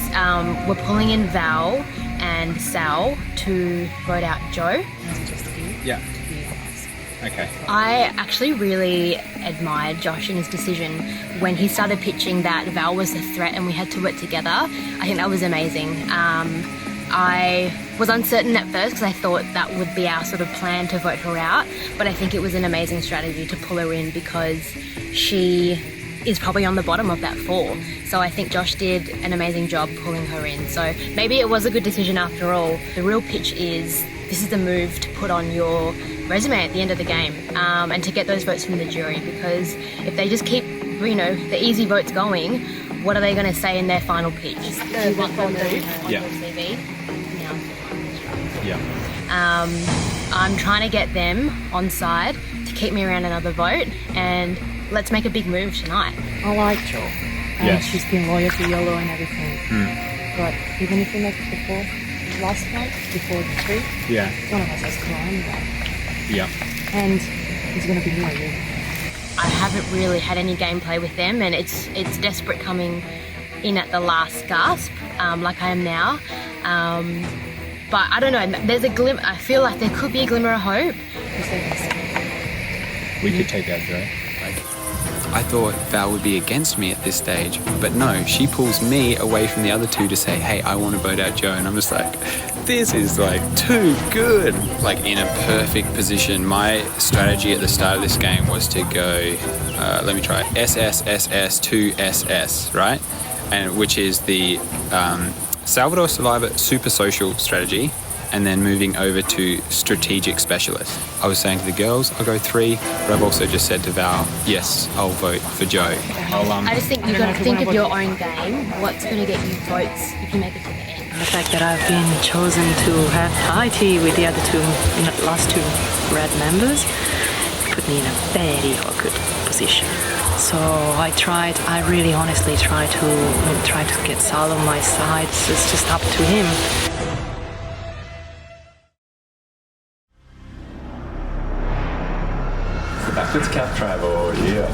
Speaker 9: we're pulling in Val and Sal to vote out Joe.
Speaker 5: Yeah. Okay.
Speaker 9: I actually really admired Josh in his decision when he started pitching that Val was the threat and we had to work together. I think that was amazing. I was uncertain at first because I thought that would be our sort of plan to vote her out, but I think it was an amazing strategy to pull her in because she is probably on the bottom of that 4. So I think Josh did an amazing job pulling her in. So maybe it was a good decision after all. The real pitch is this is the move to put on your resume at the end of the game and to get those votes from the jury, because if they just keep, you know, the easy votes going, what are they going to say in their final pitch? Do you want the move on your CV?
Speaker 5: Yeah.
Speaker 9: I'm trying to get them on side to keep me around another vote, and let's make a big move tonight.
Speaker 18: I like Jo, and she's been loyal to Yolo and everything. But even if we make it before last night, before the 3, one of us has to go anyway.
Speaker 5: Yeah.
Speaker 18: And it's going to be me or you.
Speaker 9: I haven't really had any gameplay with them, and it's desperate coming in at the last gasp, like I am now. But I don't know, there's a glimmer, I feel like there could be a glimmer of hope.
Speaker 5: We could take out Joe.
Speaker 19: I thought Val would be against me at this stage, but no, she pulls me away from the other 2 to say, hey, I want to vote out Joe, and I'm just like, this is like too good. Like in a perfect position. My strategy at the start of this game was to go, let me try, SSSS to SS, right? And which is the Salvador Survivor Super Social strategy, and then moving over to Strategic Specialist. I was saying to the girls, I'll go 3, but I've also just said to Val, yes, I'll vote for Joe.
Speaker 9: I just think you've got to think of your own game. What's going to get you votes if you make it to the end?
Speaker 8: The fact that I've been chosen to have high tea with the other 2, last 2 red members, put me in a very awkward position. So I really honestly tried to get Sal on my side. So it's just up to him.
Speaker 11: Backwards cap travel, yeah.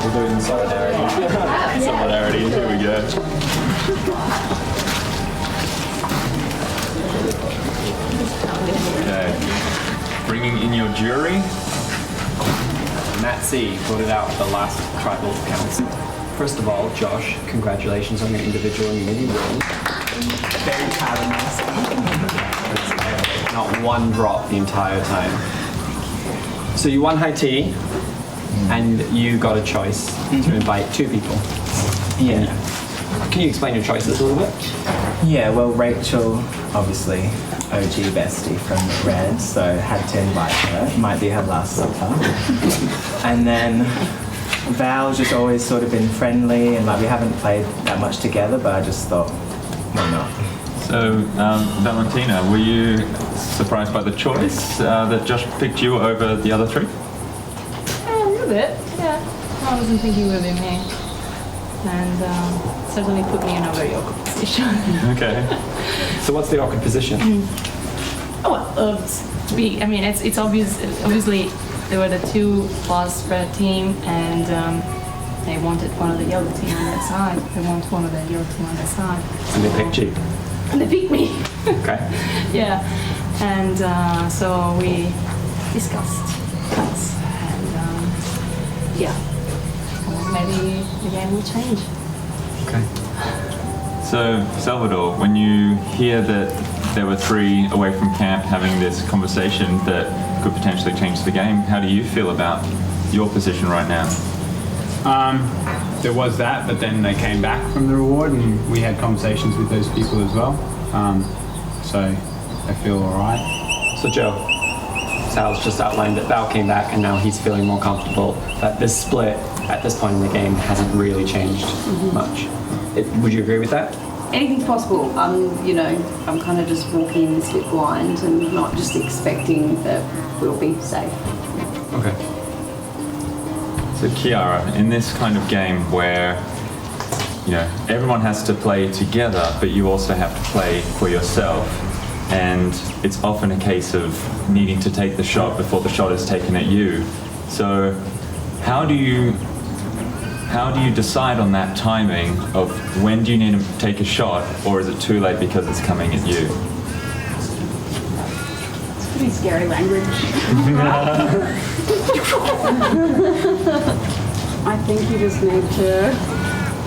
Speaker 11: We're doing solidarity. Solidarity, here we go. Okay. Bringing in your jury.
Speaker 16: Matt C. voted out the last tribal council. First of all, Josh, congratulations on your individual immunity win. Very proud of myself. Not one drop the entire time. So you won high tea, and you got a choice to invite 2 people.
Speaker 7: Yeah.
Speaker 16: Can you explain your choices a little bit?
Speaker 7: Yeah, well, Rachel, obviously, OG bestie from Red, so had to invite her. It might be her last supper. And then Val's just always sort of been friendly, and like we haven't played that much together, but I just thought, why not?
Speaker 11: So, Valentina, were you surprised by the choice that Josh picked you over the other 3?
Speaker 18: Yeah, a little bit, yeah. I wasn't thinking it would be me. And certainly put me in a very awkward position.
Speaker 11: Okay.
Speaker 16: So what's the awkward position?
Speaker 18: It's obvious. Obviously, there were the 2 plus red team, and they wanted one of the yellow team on their side. They want one of the yellow team on their side.
Speaker 16: And they picked you.
Speaker 18: And they picked me.
Speaker 16: Okay.
Speaker 18: Yeah. And so we discussed that, and maybe the game will change.
Speaker 11: Okay. So, Salvador, when you hear that there were 3 away from camp having this conversation that could potentially change the game, how do you feel about your position right now?
Speaker 12: There was that, but then they came back from the reward and we had conversations with those people as well. So I feel alright.
Speaker 16: So Joe, Sal's just outlined that Val came back and now he's feeling more comfortable, that this split at this point in the game hasn't really changed much. Would you agree with that?
Speaker 14: Anything's possible. I'm kind of just walking in this bit blind and not just expecting that we'll be safe.
Speaker 16: Okay.
Speaker 11: So Kiara, in this kind of game where, everyone has to play together, but you also have to play for yourself, and it's often a case of needing to take the shot before the shot is taken at you. So how do you decide on that timing of when do you need to take a shot, or is it too late because it's coming at you?
Speaker 3: It's pretty scary language. I think you just need to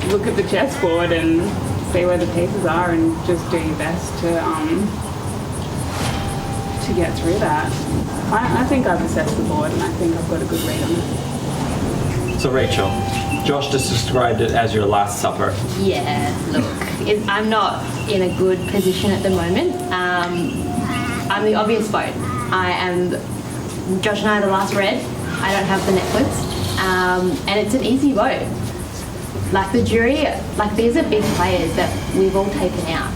Speaker 3: look at the chessboard and see where the pieces are and just do your best to get through that. I think I've assessed the board and I think I've got a good read on it.
Speaker 10: So Rachel, Josh just described it as your last supper.
Speaker 9: Yeah, look, I'm not in a good position at the moment. I'm the obvious vote. Josh and I are the last red. I don't have the Netflix. And it's an easy vote. Like the jury, like these are big players that we've all taken out.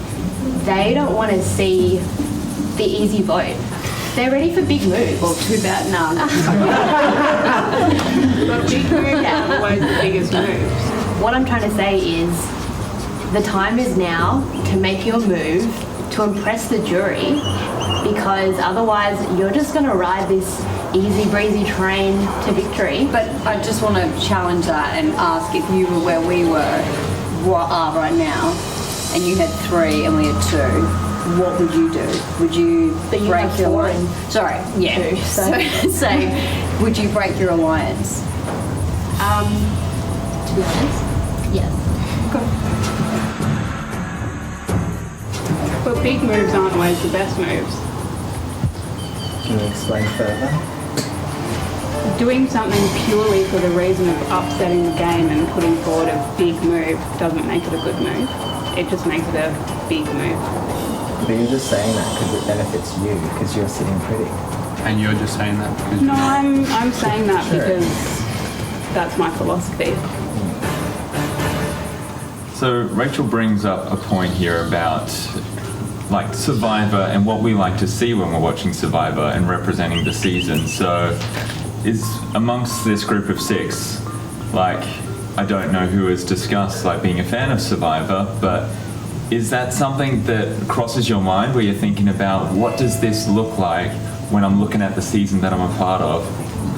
Speaker 9: They don't want to see the easy vote. They're ready for big moves.
Speaker 3: Well, too bad now. But big moves are always the biggest moves.
Speaker 9: What I'm trying to say is the time is now to make your move to impress the jury, because otherwise you're just going to ride this easy breezy train to victory.
Speaker 14: But I just want to challenge that and ask, if you were where we are right now and you had 3 and we had 2, what would you do? Would you break your alliance? Sorry, yeah.
Speaker 9: 2,
Speaker 14: So would you break your alliance?
Speaker 9: To be honest, yes.
Speaker 3: But big moves aren't always the best moves.
Speaker 7: Can you explain further?
Speaker 3: Doing something purely for the reason of upsetting the game and putting forward a big move doesn't make it a good move. It just makes it a big move.
Speaker 7: But you're just saying that because it benefits you, because you're sitting pretty.
Speaker 15: And you're just saying that because
Speaker 3: No, I'm saying that
Speaker 7: Sure.
Speaker 3: because that's my philosophy.
Speaker 11: So Rachel brings up a point here about like Survivor and what we like to see when we're watching Survivor and representing the season. So is amongst this group of 6, like, I don't know who has discussed like being a fan of Survivor, but is that something that crosses your mind where you're thinking about what does this look like when I'm looking at the season that I'm a part of?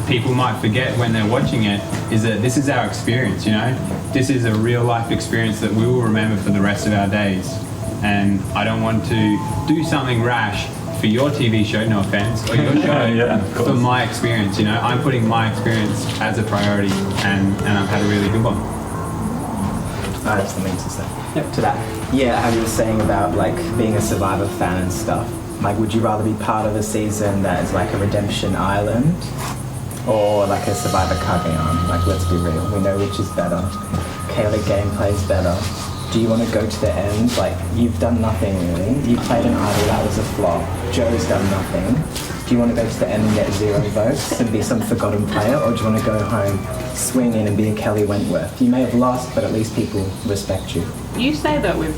Speaker 15: people might forget when they're watching it is that this is our experience, you know? This is a real life experience that we will remember for the rest of our days. And I don't want to do something rash for your TV show, no offense, or your show, for my experience, you know? I'm putting my experience as a priority and I've had a really good one.
Speaker 7: I have something to say. Yep, to that. Yeah, how you were saying about like being a Survivor fan and stuff. Like, would you rather be part of a season that is like a Redemption Island or like a Survivor Cagayan? Like, let's be real, we know which is better. Kaylee gameplay's better. Do you want to go to the end? Like, you've done nothing really. You played an idol, that was a flop. Joe's done nothing. Do you want to go to the end and get 0 votes and be some forgotten player, or do you want to go home, swing in and be a Kelly Wentworth? You may have lost, but at least people respect you.
Speaker 3: You say that we've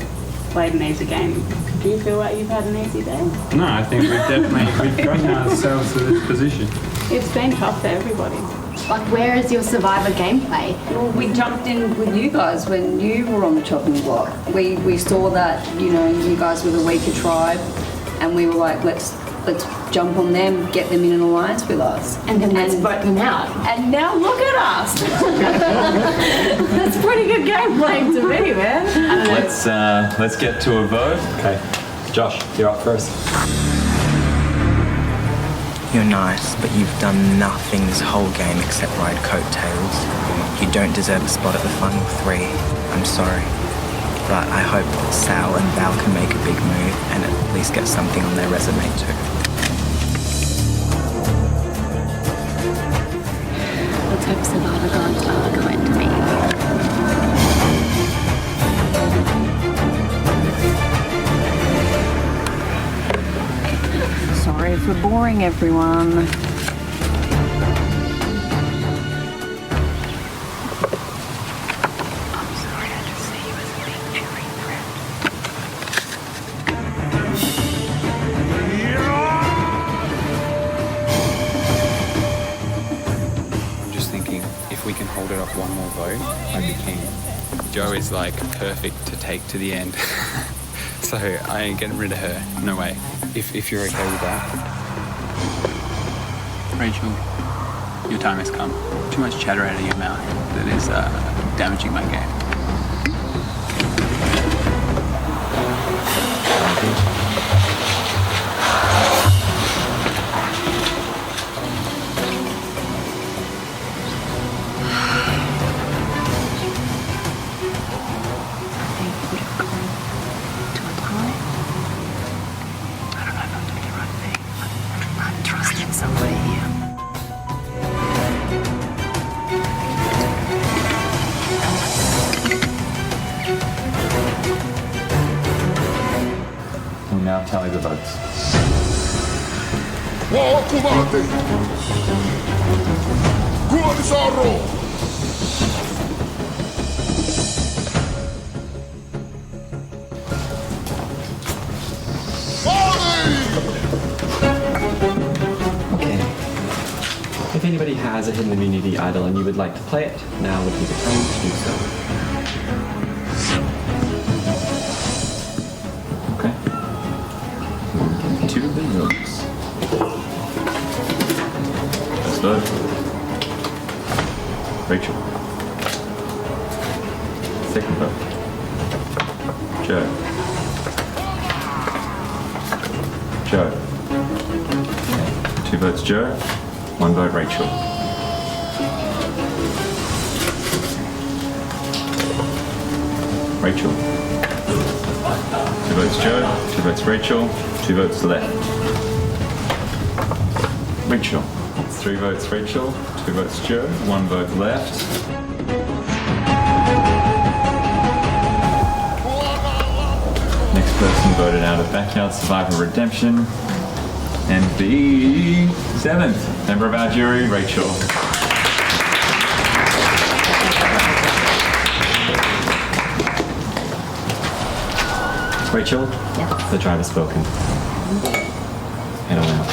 Speaker 3: played an easy game. Do you feel like you've had an easy day?
Speaker 15: No, I think we've gotten ourselves to this position.
Speaker 3: It's been tough for everybody.
Speaker 9: Like, where is your Survivor gameplay?
Speaker 14: Well, we jumped in with you guys when you were on the chopping block. We saw that, you know, you guys were the weaker tribe, and we were like, let's jump on them, get them in an alliance with us.
Speaker 9: And then let's vote them out.
Speaker 14: And now look at us. That's pretty good gameplay to me, man.
Speaker 11: Let's get to a vote.
Speaker 10: Okay, Josh, you're up first.
Speaker 7: You're nice, but you've done nothing this whole game except ride coattails. You don't deserve a spot at the final 3. I'm sorry. But I hope Sal and Val can make a big move and at least get something on their resume too.
Speaker 9: Let's hope Survivor gods are kind to me.
Speaker 2: Sorry for boring everyone.
Speaker 19: I'm just thinking, if we can hold it off one more vote, I'd be king. Joe is like perfect to take to the end. So I ain't getting rid of her, no way. If you're okay with that.
Speaker 15: Rachel,
Speaker 19: Your time has come. Too much chatter out of your mouth that is damaging my game.
Speaker 11: We'll now tally the votes.
Speaker 10: Okay. If anybody has a hidden immunity idol and you would like to play it, now would be the time to do so.
Speaker 11: Okay. Two of the votes. First vote. Rachel. Second vote. Joe. Joe. Two votes Joe, one vote Rachel. Rachel. Two votes Joe, two votes Rachel, two votes left. Rachel. Three votes Rachel, two votes Joe, one vote left. Next person voted out of Backyard Survivor Redemption. And the seventh member of our jury, Rachel.
Speaker 10: Rachel?
Speaker 11: Yeah.
Speaker 10: The driver's spoken. Head on out.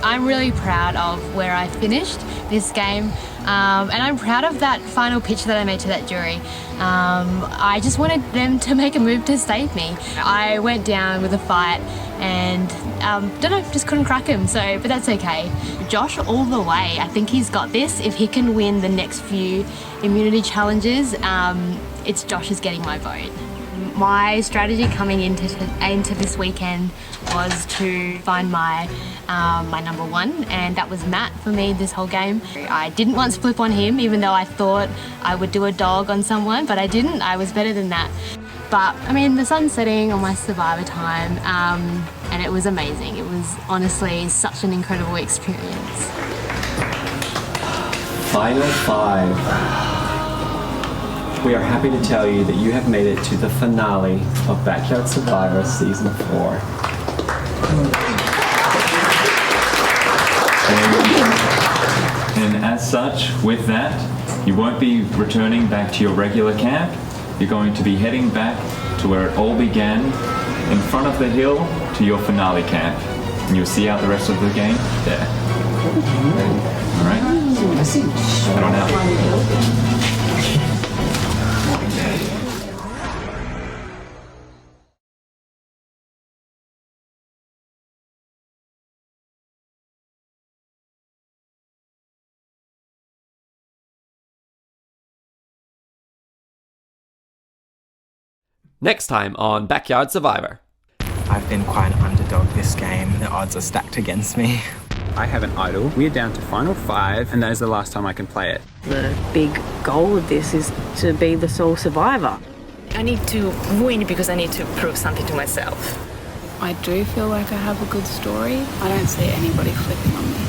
Speaker 9: I'm really proud of where I finished this game, and I'm proud of that final pitch that I made to that jury. I just wanted them to make a move to save me. I went down with a fight and don't know, just couldn't crack him, but that's okay. Josh all the way. I think he's got this. If he can win the next few immunity challenges, it's Josh is getting my vote. My strategy coming into this weekend was to find my number one, and that was Matt for me this whole game. I didn't once flip on him, even though I thought I would do a dog on someone, but I didn't. I was better than that. But I mean, the sun's setting on my survivor time, and it was amazing. It was honestly such an incredible experience.
Speaker 10: Final five. We are happy to tell you that you have made it to the finale of Backyard Survivor Season 4.
Speaker 11: And as such, with that, you won't be returning back to your regular camp. You're going to be heading back to where it all began, in front of the hill to your finale camp. And you'll see out the rest of the game there. All right? Head on out.
Speaker 10: Next time on Backyard Survivor.
Speaker 7: I've been quite an underdog this game. The odds are stacked against me.
Speaker 19: I have an idol. We're down to final 5, and that is the last time I can play it.
Speaker 2: The big goal of this is to be the sole survivor.
Speaker 18: I need to win because I need to prove something to myself.
Speaker 3: I do feel like I have a good story. I don't see anybody flipping on me.